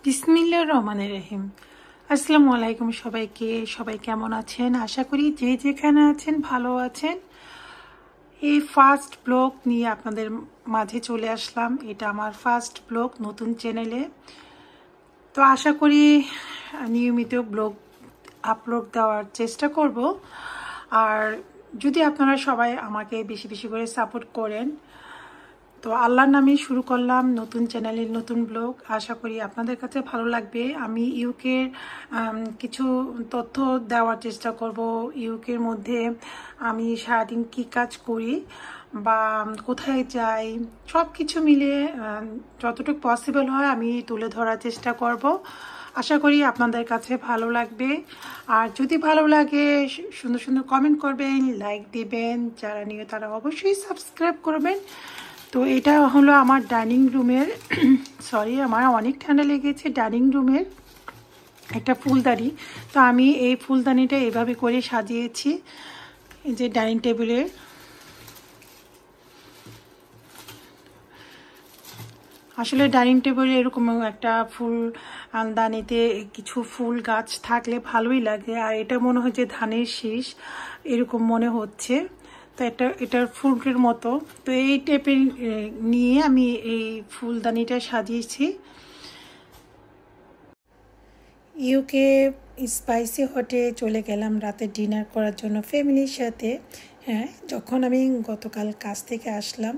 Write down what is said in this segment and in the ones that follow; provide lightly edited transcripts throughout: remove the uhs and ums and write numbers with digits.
বিসমিল্লাহির রহমানির রহিম। আসসালামু আলাইকুম সবাইকে। সবাই কেমন আছেন? আশা করি যে যেখানে আছেন ভালো আছেন। এই ফার্স্ট ব্লগ নিয়ে আপনাদের মাঝে চলে আসলাম। এটা আমার ফার্স্ট ব্লগ নতুন চ্যানেলে। তো আশা করি নিয়মিত ব্লগ আপলোড দেওয়ার চেষ্টা করব। আর যদি আপনারা সবাই আমাকে বেশি বেশি করে সাপোর্ট করেন, তো আল্লাহর নামে শুরু করলাম নতুন চ্যানেলের নতুন ব্লগ। আশা করি আপনাদের কাছে ভালো লাগবে। আমি ইউকের কিছু তথ্য দেওয়ার চেষ্টা করব। ইউকের মধ্যে আমি সারাদিন কী কাজ করি বা কোথায় যাই, সব কিছু মিলে যতটুকু পসিবল হয় আমি তুলে ধরার চেষ্টা করব। আশা করি আপনাদের কাছে ভালো লাগবে। আর যদি ভালো লাগে সুন্দর সুন্দর কমেন্ট করবেন, লাইক দিবেন। যারা নিয়ে তারা অবশ্যই সাবস্ক্রাইব করবেন। তো এটা হলো আমার ডাইনিং রুমের সরি আমার অনেক ঠান্ডা লেগেছে। ডাইনিং রুমের একটা ফুলদানি। তো আমি এই ফুলদানিটা এভাবে করে সাজিয়েছি। এই যে ডাইনিং টেবিলের আসলে ডাইনিং টেবিলে এরকম একটা ফুলদানিতে কিছু ফুল গাছ থাকলে ভালোই লাগে। আর এটা মনে হয় যে ধানের শীষ এরকম মনে হচ্ছে। তো এটার ফুলের মতো। তো এই টাইপের নিয়ে আমি এই ফুলদানিটা সাজিয়েছি। ইউকে স্পাইসি হটে চলে গেলাম রাতে ডিনার করার জন্য ফ্যামিলির সাথে। হ্যাঁ, যখন আমি গতকাল কাজ থেকে আসলাম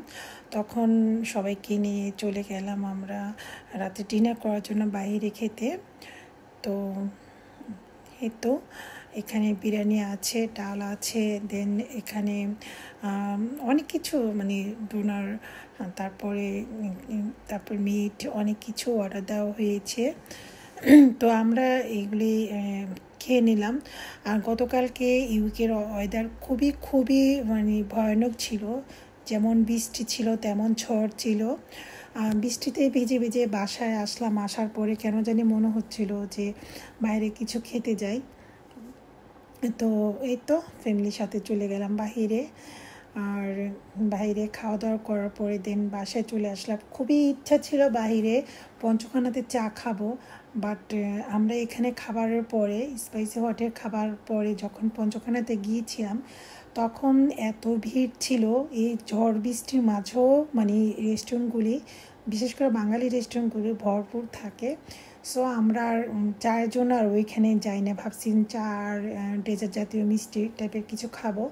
তখন সবাইকে নিয়ে চলে গেলাম আমরা রাতে ডিনার করার জন্য বাইরে খেতে। তো এই তো এখানে বিরিয়ানি আছে, ডাল আছে, দেন এখানে অনেক কিছু মানে ডোনার, তারপর মিট, অনেক কিছু অর্ডার দেওয়া হয়েছে। তো আমরা এইগুলি খেয়ে নিলাম। আর গতকালকে ইউকের ওয়েদার খুবই মানে ভয়ানক ছিল। যেমন বৃষ্টি ছিল তেমন ঝড় ছিল। বৃষ্টিতে ভিজে ভিজে বাসায় আসলাম। আসার পরে কেন জানি মনে হচ্ছিল যে বাইরে কিছু খেতে যাই। তো এই তো ফ্যামিলির সাথে চলে গেলাম বাহিরে। আর বাইরে খাওয়া দাওয়া করার পরে দেন বাসায় চলে আসলাম। খুবই ইচ্ছা ছিল বাইরে পঞ্চখানাতে চা খাবো, বাট আমরা এখানে খাবারের পরে স্পাইসি হটের খাবার পরে যখন পঞ্চখানাতে গিয়েছিলাম তখন এত ভিড় ছিল। এই ঝড় বৃষ্টির মাঝেও মানে রেস্টুরেন্টগুলি, বিশেষ করে বাঙালি রেস্টুরেন্টগুলি ভরপুর থাকে। সো আমরা চায়ের জন্য আর ওইখানে যাই না, ভাবছি চা আর ডেজার্ট জাতীয় মিষ্টি টাইপের কিছু খাবো।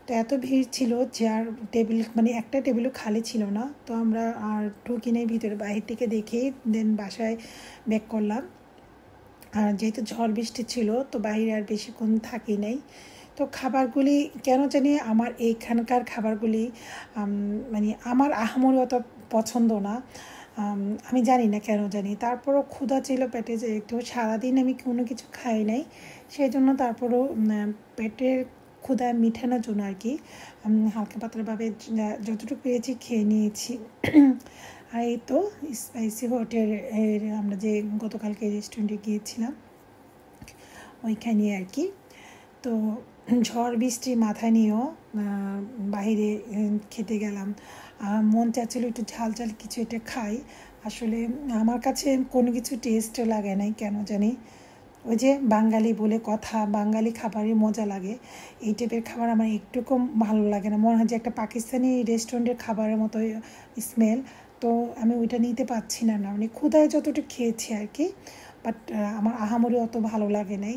তো এত ভিড় ছিল যে আর টেবিল মানে একটা টেবিলও খালি ছিল না। তো আমরা আর ঢুকি নাই ভিতরে, বাহির থেকে দেখেই দেন বাসায় ব্যাক করলাম। আর যেহেতু ঝড় বৃষ্টি ছিল তো বাইরে আর বেশিক্ষণ থাকি নাই। তো খাবারগুলি কেন জানি আমার এইখানকার খাবারগুলি মানে আমার আহামরি অত পছন্দ না। আমি জানি না কেন জানি, তারপরও ক্ষুধা ছিল পেটে, যে একটু সারাদিন আমি কোনো কিছু খাই নাই, সেই জন্য তারপরও পেটের ক্ষুধা মিঠানোর জন্য আর কি হালকা পাতলাভাবে যতটুকু পেয়েছি খেয়ে নিয়েছি। আর এই তো স্পাইসি হোটেলের আমরা যে গতকালকে রেস্টুরেন্টে গিয়েছিলাম ওইখানে আর কি। তো ঝড় বৃষ্টি মাথায় নিয়েও বাইরে খেতে গেলাম। মন চাচ্ছিল একটু ঝাল ঝাল কিছু এটা খাই। আসলে আমার কাছে কোনো কিছু টেস্ট লাগে নাই কেন জানি। ওই যে বাঙালি বলে কথা, বাঙালি খাবারই মজা লাগে। এই টাইপের খাবার আমার একটুকু ভালো লাগে না, মনে হয় যে একটা পাকিস্তানি রেস্টুরেন্টের খাবারের মতো স্মেল। তো আমি ওইটা নিতে পারছি না, মানে ক্ষুধায় যতটুকু খেয়েছি আর কি। বাট আমার আহামরি অত ভালো লাগে নাই,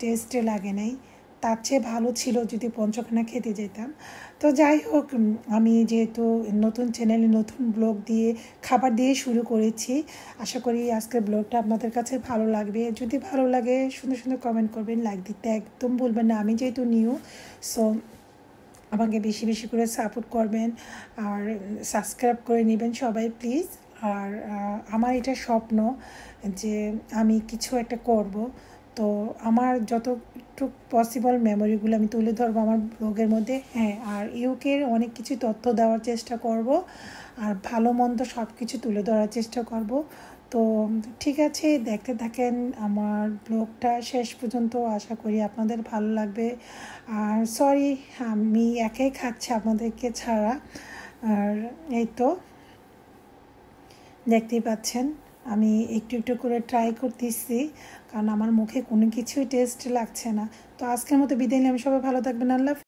টেস্টে লাগে নাই। তার চেয়ে ভালো ছিল যদি পঞ্চখানা খেতে যেতাম। তো যাই হোক, আমি যেহেতু নতুন চ্যানেলে নতুন ব্লগ দিয়ে খাবার দিয়ে শুরু করেছি, আশা করি আজকের ব্লগটা আপনাদের কাছে ভালো লাগবে। যদি ভালো লাগে সুন্দর সুন্দর কমেন্ট করবেন, লাইক দিতে একদম ভুলবেন না। আমি যেহেতু নিউ, সো আমাকে বেশি বেশি করে সাপোর্ট করবেন আর সাবস্ক্রাইব করে নেবেন সবাই প্লিজ। আর আমার এটা স্বপ্ন যে আমি কিছু একটা করব। তো আমার যতটুকু পসিবল মেমোরিগুলো আমি তুলে ধরবো আমার ব্লগের মধ্যে। হ্যাঁ, আর ইউকের অনেক কিছু তথ্য দেওয়ার চেষ্টা করব আর ভালো মন্দ সব কিছু তুলে ধরার চেষ্টা করব। তো ঠিক আছে, দেখতে থাকেন আমার ব্লগটা শেষ পর্যন্ত। আশা করি আপনাদের ভালো লাগবে। আর সরি আমি একাই খাচ্ছি আপনাদেরকে ছাড়া। আর এই তো দেখতেই পাচ্ছেন আমি একটু একটু করে ট্রাই করতেছি, কারণ আমার মুখে কোনো কিছুই টেস্ট লাগছে না। তো আজকের মতো বিদায় নিলাম, সবাই ভালো থাকবেন, আল্লাহ।